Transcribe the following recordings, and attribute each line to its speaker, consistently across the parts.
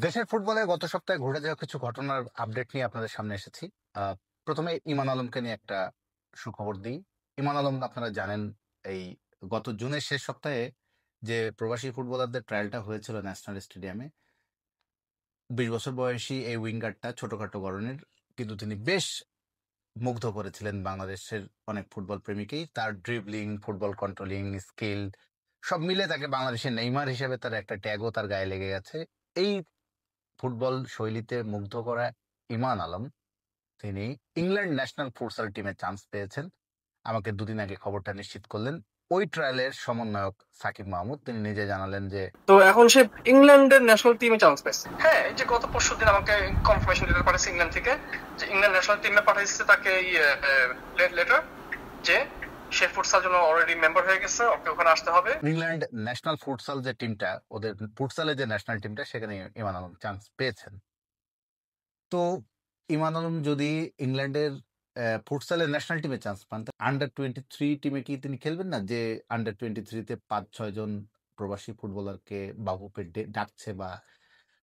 Speaker 1: দেশের ফুটবলে গত সপ্তাহে ঘটে যাওয়া কিছু ঘটনার আপডেট নিয়ে আপনাদের সামনে এসেছি। প্রথমে ইমান আলমকে নিয়ে একটা সুখবর দিই। ইমান আলম আপনারা জানেন, এই গত জুনের শেষ সপ্তাহে যে প্রবাসী ফুটবলারদের ট্রায়ালটা হয়েছিল ন্যাশনাল স্টেডিয়ামে, 20 বছর বয়সী এই উইঙ্গারটা ছোটখাটো গড়নের, কিন্তু তিনি বেশ মুগ্ধ করেছিলেন বাংলাদেশের অনেক ফুটবল প্রেমীকেই। তার ড্রিবলিং, ফুটবল কন্ট্রোলিং স্কিল সব মিলে তাকে বাংলাদেশের নেইমার হিসেবে তার একটা ট্যাগও তার গায়ে লেগে গেছে। এই ফুটবল শৈলীতে মুগ্ধ করা ইমান আলম, তিনি ইংল্যান্ড ন্যাশনাল ফুটসাল টিমে চান্স পেয়েছেন। আমাকে দুদিন আগে খবরটা নিশ্চিত করলেন ওই ট্রায়ালের সমন্বয়ক সাকিব মাহমুদ। তিনি নিজে জানালেন যে
Speaker 2: তো এখন সে ইংল্যান্ডের ন্যাশনাল টিমে চান্স পেয়েছে। হ্যাঁ, এই যে গত পরশুদিন আমাকে কনফার্মেশন লেটার পাঠাইছে ইংল্যান্ড থেকে, যে ইংল্যান্ড ন্যাশনাল টিমে পাঠাইছে তাকে লেটার যে সে ফুটসাল জন্য অলরেডি মেম্বার হয়ে গেছে, ওকে ওখানে আসতে হবে।
Speaker 1: ইংল্যান্ড ন্যাশনাল ফুটসাল যে টিমটা, ওদের ফুটসালের যে ন্যাশনাল টিমটা, সেখানে ইমান আলম চান্স পেয়েছেন। তো ইমান আলম যদি ইংল্যান্ডের ফুটসালের ন্যাশনাল টিমে চান্স পান, আন্ডার-23 টিমে কি তিনি খেলবেন না? যে আন্ডার-23-তে 5-6 জন প্রবাসী ফুটবলারকে বাফুফে ডাকছে বা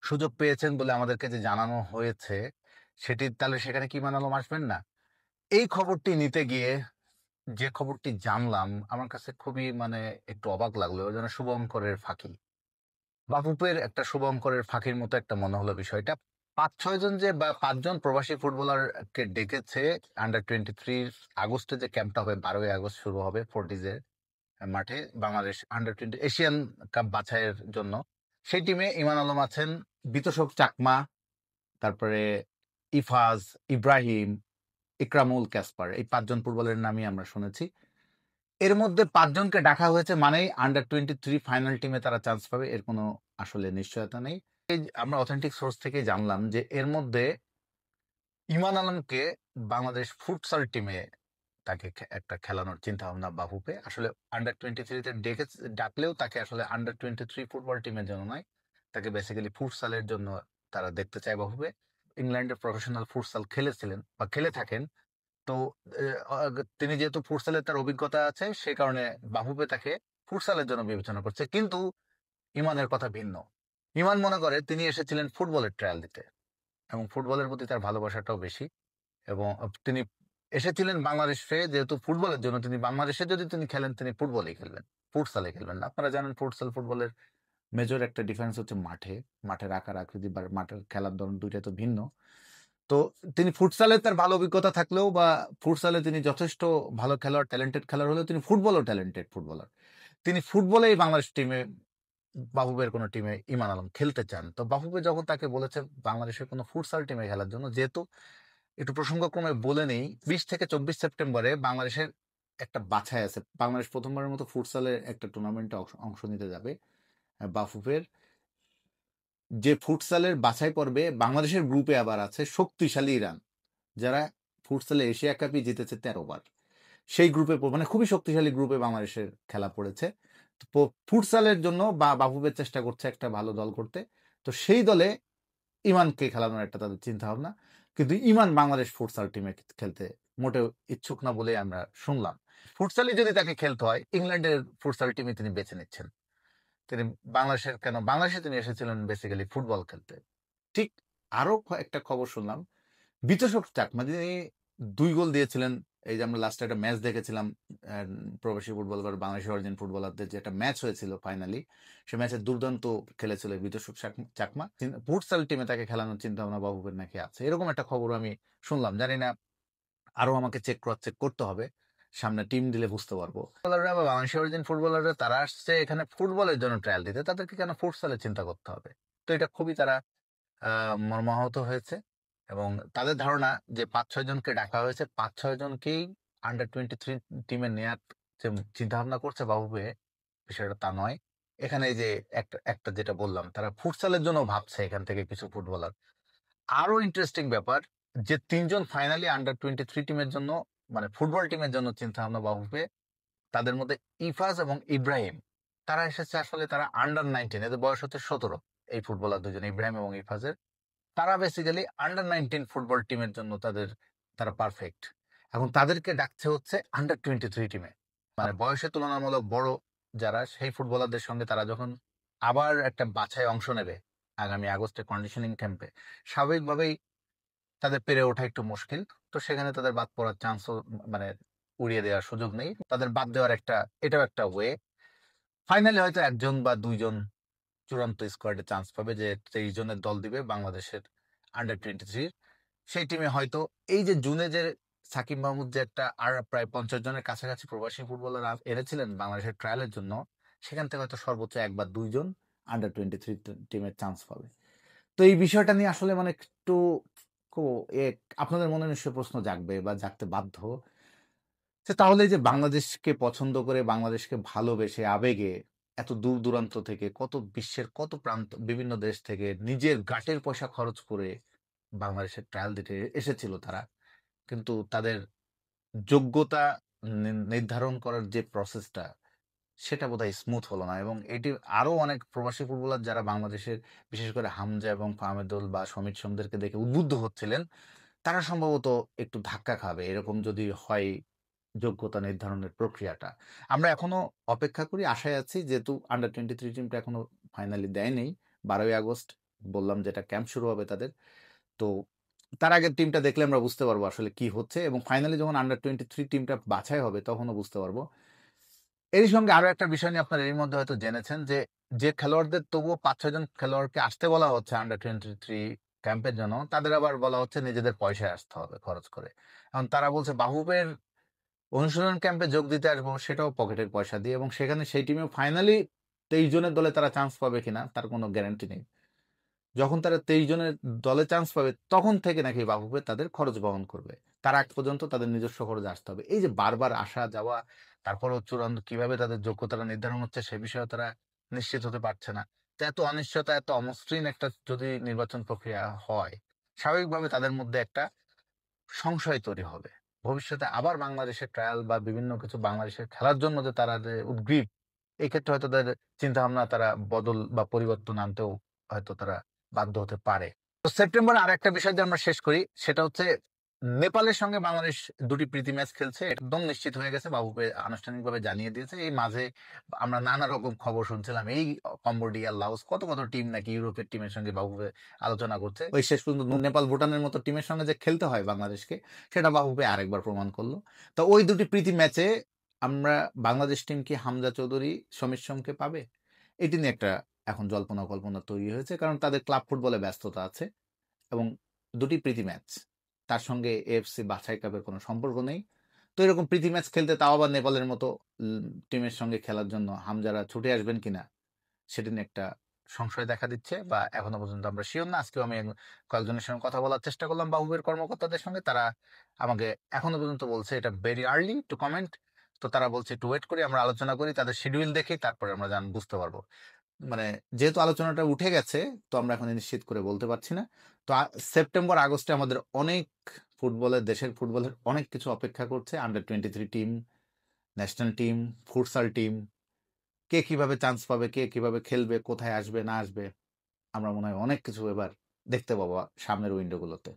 Speaker 1: সুযোগ পেয়েছেন বলে আমাদেরকে যে জানানো হয়েছে, সেটি তাহলে সেখানে কি ইমান আলম আসবেন না? এই খবরটি নিতে গিয়ে যে খবরটি জানলাম, আমার কাছে খুবই একটু অবাক লাগলো। যেন শুভঙ্করের ফাঁকি, বাফুফের একটা শুভঙ্করের ফাঁকির মতো একটা মনে হলো বিষয়টা। 5-6 জন যে বা 5 জন প্রবাসী ফুটবলারকে ডেকেছে আন্ডার-23 আগস্টে যে ক্যাম্পটা হবে, 12ই আগস্ট শুরু হবে ফোর্টিজের মাঠে, বাংলাদেশ আন্ডার-20 এশিয়ান কাপ বাছাইয়ের জন্য। সেই টিমে ইমান আলম আছেন, বিতোষক চাকমা, তারপরে ইফাজ, ইব্রাহিম, ইকরামুল, ক্যাসপার। এই 5 জন ফুটবলের নামই আমরা শুনেছি। এর মধ্যে 5 জনকে ডাকা হয়েছে মানেই আন্ডার-23 ফাইনাল টিমে তারা চান্স পাবে, এর কোনো আসলে নিশ্চয়তা নেই। আমরা অথেন্টিক সোর্স থেকে জানলাম যে এর মধ্যে ইমান আলমকে বাংলাদেশ ফুটসাল টিমে তাকে একটা খেলানোর চিন্তা ভাবনা বাফুফে। আসলে আন্ডার-23-তে ডাকলেও তাকে আসলে আন্ডার-23 ফুটবল টিমের জন্য নয়, তাকে বেসিক্যালি ফুটসালের জন্য তারা দেখতে চায় বাফুফে। ইংল্যান্ডের প্রফেশনাল ফুটসাল খেলেছিলেন বা খেলে থাকেন। তো তিনি যেহেতু ফুটসালের তার অভিজ্ঞতা আছে, সে কারণে বাফুফে তাকে ফুটসালের জন্য বিবেচনা করছে। কিন্তু ইমানের কথা ভিন্ন। ইমান মনে করে তিনি এসেছিলেন ফুটবলের ট্রায়াল দিতে, এবং ফুটবলের প্রতি তার ভালোবাসাটাও বেশি। এবং তিনি এসেছিলেন বাংলাদেশে যেহেতু ফুটবলের জন্য, তিনি বাংলাদেশে যদি তিনি খেলেন, তিনি ফুটবলেই খেলবেন, ফুটসালে খেলবেন না। আপনারা জানেন ফুটসাল ফুটবলের মেজর একটা ডিফারেন্স হচ্ছে মাঠের আকার আকৃতি বা মাঠের খেলার ধরন দুইটা তো ভিন্ন। তো তিনি ফুটসালে তার ভালো অভিজ্ঞতা থাকলেও বা ফুটসালে তিনি যথেষ্ট ভালো খেলোয়াড়, ট্যালেন্টেড খেলোয়াড় হলেও তিনি ফুটবলও ট্যালেন্টেড ফুটবলার। তিনি ফুটবলেই বাংলাদেশ টিমে, বাফুফের কোনো টিমে ইমান আলম খেলতে চান। তো বাফুফে যখন তাকে বলেছে বাংলাদেশের কোনো ফুটসাল টিমে খেলার জন্য, যেহেতু একটু প্রসঙ্গক্রমে বলে নেই, 20 থেকে 24 সেপ্টেম্বরে বাংলাদেশের একটা বাছাই আছে। বাংলাদেশ প্রথমবারের মতো ফুটসালের একটা টুর্নামেন্টে অংশ নিতে যাবে। বাফুফের যে ফুটসালের বাছাই পর্বে বাংলাদেশের গ্রুপে আবার আছে শক্তিশালী ইরান, যারা ফুটসালে এশিয়া কাপই জিতেছে 13 বার। সেই গ্রুপে খুবই শক্তিশালী গ্রুপে বাংলাদেশের খেলা পড়েছে। তো ফুটসালের জন্য বাফুফের চেষ্টা করছে একটা ভালো দল করতে। তো সেই দলে ইমানকে খেলানোর একটা তাদের চিন্তা ভাবনা। কিন্তু ইমান বাংলাদেশ ফুটসাল টিমে খেলতে মোটেও ইচ্ছুক না বলে আমরা শুনলাম। ফুটসালে যদি তাকে খেলতে হয়, ইংল্যান্ডের ফুটসাল টিমে তিনি বেছে নিচ্ছেন। তিনি বাংলাদেশে তিনি এসেছিলেন বেসিক্যালি ফুটবল খেলতে। ঠিক আরো একটা খবর শুনলাম, বিতোষক চাকমা, যিনি 2 গোল দিয়েছিলেন। এই যে আমরা লাস্টে একটা ম্যাচ দেখেছিলাম, প্রবাসী ফুটবলার বাংলাদেশের অরিজিন ফুটবলারদের যে একটা ম্যাচ হয়েছিল ফাইনালি, সে ম্যাচে দুর্দান্ত খেলেছিল বিতোষক চাকমা। ফুটসাল টিমে তাকে খেলানোর চিন্তা ভাবনা বাবুবের নাকি আছে, এরকম একটা খবর আমি শুনলাম। জানি না, আরো আমাকে চেক করতে হবে, সামনে টিম দিলে বুঝতে পারবো। ফুটবলাররা বা বাংলাদেশের অরিজিন ফুটবলাররা তারা আসছে এখানে ফুটবলের জন্য ট্রায়াল দিতে, তাদেরকে কেন ফুটসালের চিন্তা করতে হবে? তো এটা খুবই তারা মর্মাহত হয়েছে। এবং তাদের ধারণা যে 5-6 জনকে ডাকা হয়েছে, 5-6 জনকেই আন্ডার-23 টিমে নেয়ার যে চিন্তা ভাবনা করছে বাফুফে, বিষয়টা তা নয়। এখানে এই যে একটা যেটা বললাম, তারা ফুটসালের জন্য ভাবছে এখান থেকে কিছু ফুটবলার। আরো ইন্টারেস্টিং ব্যাপার, যে 3 জন ফাইনালি আন্ডার-23 টিমের জন্য, ফুটবল টিমের জন্য চিন্তা ভাবনা বাফুফে, তাদের মধ্যে ইফাজ এবং ইব্রাহিম, তারা এসেছে আসলে তারা আন্ডার-19, এদের বয়স হচ্ছে 17। এই ফুটবলার দুজন, ইব্রাহিম এবং ইফাজের, তারা বেসিক্যালি আন্ডার-19 ফুটবল টিমের জন্য তারা পারফেক্ট। এখন তাদেরকে ডাকছে হচ্ছে আন্ডার-23 টিমে। বয়সে তুলনামূলক বড় যারা, সেই ফুটবলারদের সঙ্গে তারা যখন আবার একটা বাছাই অংশ নেবে, আগামী আগস্টে কন্ডিশনিং ক্যাম্পে, স্বাভাবিকভাবেই তাদের পেরে ওঠা একটু মুশকিল। তো সেখানে তাদের বাদ পড়ার চান্সও, মানে উড়িয়ে দেওয়ার সুযোগ নেই, তাদের বাদ দেওয়ার এটাও একটা ওয়ে। ফাইনালি হয়তো একজন বা দুইজন চূড়ান্ত স্কোয়াডে চান্স পাবে, যে 23 জনের দল দিবে বাংলাদেশের আন্ডার 23। সেই টিমে হয়তো এই যে জুনে যে সাকিব মাহমুদ যে একটা আর প্রায় 50 জনের কাছাকাছি প্রবাসী ফুটবলার এনেছিলেন বাংলাদেশের ট্রায়ালের জন্য, সেখান থেকে হয়তো সর্বোচ্চ 1 বা 2 জন আন্ডার 23 টিমের চান্স পাবে। তো এই বিষয়টা নিয়ে আসলে মানে একটু আপনাদের মনে নিশ্চয়ই প্রশ্ন জাগবে বা জাগতে বাধ্য, যে তাহলে এই যে বাংলাদেশকে পছন্দ করে, বাংলাদেশকে ভালোবেসে আবেগে এত দূর দূরান্ত থেকে, কত বিশ্বের কত প্রান্ত, বিভিন্ন দেশ থেকে নিজের গাটের পয়সা খরচ করে বাংলাদেশের ট্রায়াল দিতে এসেছিল তারা, কিন্তু তাদের যোগ্যতা নির্ধারণ করার যে প্রসেসটা, সেটা বোধহয় স্মুথ হলো না। এবং এটি আরো অনেক প্রবাসী ফুটবলার যারা বাংলাদেশের, বিশেষ করে হামজা এবং ফাহমেদুল বা সমিত সোমদেরকে দেখে উদ্বুদ্ধ হচ্ছিলেন, তারা সম্ভবত একটু ধাক্কা খাবে এরকম যদি হয় যোগ্যতা নির্ধারণের প্রক্রিয়াটা। আমরা এখনো অপেক্ষা করি, আশায় আছি, যেহেতু আন্ডার 23 টিমটা এখনো ফাইনালি দেয়নি। 12ই আগস্ট বললাম যেটা ক্যাম্প শুরু হবে তাদের। তো তার আগের টিমটা দেখলে আমরা বুঝতে পারবো আসলে কি হচ্ছে, এবং ফাইনালি যখন আন্ডার 23 টিমটা বাছাই হবে তখনও বুঝতে পারবো। এরই সঙ্গে আরো একটা বিষয় নিয়ে আপনারা এর মধ্যে হয়তো জেনেছেন, যে যে খেলোয়াড়দের তবুও 5-6 জন খেলোয়াড়কে আসতে বলা হচ্ছে আন্ডার 23 ক্যাম্পের জন্য, তাদের আবার বলা হচ্ছে নিজেদের পয়সায় আসতে হবে খরচ করে। এখন তারা বলছে বাহুবের অনুশীলন ক্যাম্পে যোগ দিতে আসবো, সেটাও পকেটের পয়সা দিয়ে, এবং সেখানে সেই টিমেও ফাইনালি 23 জনের দলে তারা চান্স পাবে কিনা তার কোনো গ্যারান্টি নেই। যখন তারা 23 জনের দলে চান্স পাবে তখন থেকে নাকি বাফুফে তাদের খরচ বহন করবে, তার আগ পর্যন্ত তাদের নিজস্ব খরচ আসতে হবে। এই যে বারবার আসা যাওয়া, তারপরও চূড়ান্ত কিভাবে তাদের যোগ্যতাটা নির্ধারণ হচ্ছে সে বিষয়ে তারা নিশ্চিত হতে পারছে না। তো এত অনিশ্চয়তা, এত অমসৃণ একটা যদি নির্বাচন প্রক্রিয়া হয়, স্বাভাবিকভাবে তাদের মধ্যে একটা সংশয় তৈরি হবে। ভবিষ্যতে আবার বাংলাদেশের ট্রায়াল বা বিভিন্ন কিছু বাংলাদেশের খেলার জন্য যে তারা যে উদগ্রীব, এই ক্ষেত্রে হয়তো তাদের চিন্তা ভাবনা তারা বদল বা পরিবর্তন আনতেও হয়তো তারা বাধ্য হতে পারে। তো সেপ্টেম্বরে আর একটা বিষয় দিয়ে আমরা শেষ করি, সেটা হচ্ছে নেপালের সঙ্গে বাংলাদেশ দুটি প্রীতি ম্যাচ খেলছে, একদম নিশ্চিত হয়ে গেছে, বাবুকে আনুষ্ঠানিকভাবে জানিয়ে দিয়েছে। এই মাঝে আমরা নানা রকম খবর শুনছিলাম, এই কম্বোডিয়া, লাওস, কত কত টিম নাকি ইউরোপের টিমের সঙ্গে বাবুকে আলোচনা করছে। ওই শেষ পর্যন্ত নেপাল, ভুটানের মতো টিমের সঙ্গে যে খেলতে হয় বাংলাদেশকে, সেটা বাবুকে আরেকবার প্রমাণ করলো। তো ওই দুটি প্রীতি ম্যাচে আমরা বাংলাদেশ টিম কি হামজা চৌধুরী, সমীর সোমকে পাবে? এটি নিয়ে একটা এখন জল্পনা কল্পনা তৈরি হয়েছে, কারণ তাদের ক্লাব ফুটবলে ব্যস্ততা আছে, এবং দুটি প্রীতি ম্যাচ, তার সঙ্গে এএফসি বাছাই কাপের কোনো সম্পর্ক নেই। তো এরকম প্রীতি ম্যাচ খেলতে, তাও আবার নেপালের মতো টিমের সঙ্গে খেলার জন্য হামজারা ছুটে আসবেন কিনা, সেটা নিয়ে একটা সংশয় দেখা দিচ্ছে, বা এখনো পর্যন্ত আমরা শিওর না। আজকেও আমি কয়েকজনের সঙ্গে কথা বলার চেষ্টা করলাম বাহুবের কর্মকর্তাদের সঙ্গে, তারা আমাকে এখনো পর্যন্ত বলছে এটা ভেরি আর্লি টু কমেন্ট। তো তারা বলছে একটু ওয়েট করি, আমরা আলোচনা করি, তাদের শিডিউল দেখে তারপরে আমরা বুঝতে পারবো। মানে যেহেতু আলোচনাটা উঠে গেছে, তো আমরা এখন নিশ্চিত করে বলতে পারছি না। তো সেপ্টেম্বর আগস্টে আমাদের অনেক দেশের ফুটবলের অনেক কিছু অপেক্ষা করছে। Under 23 team, national team, futsal team, কে কিভাবে চান্স পাবে, কে কিভাবে খেলবে, কোথায় আসবে না আসবে, আমরা মনে হয় অনেক কিছু এবার দেখতে পাবো সামনের উইন্ডোগুলোতে।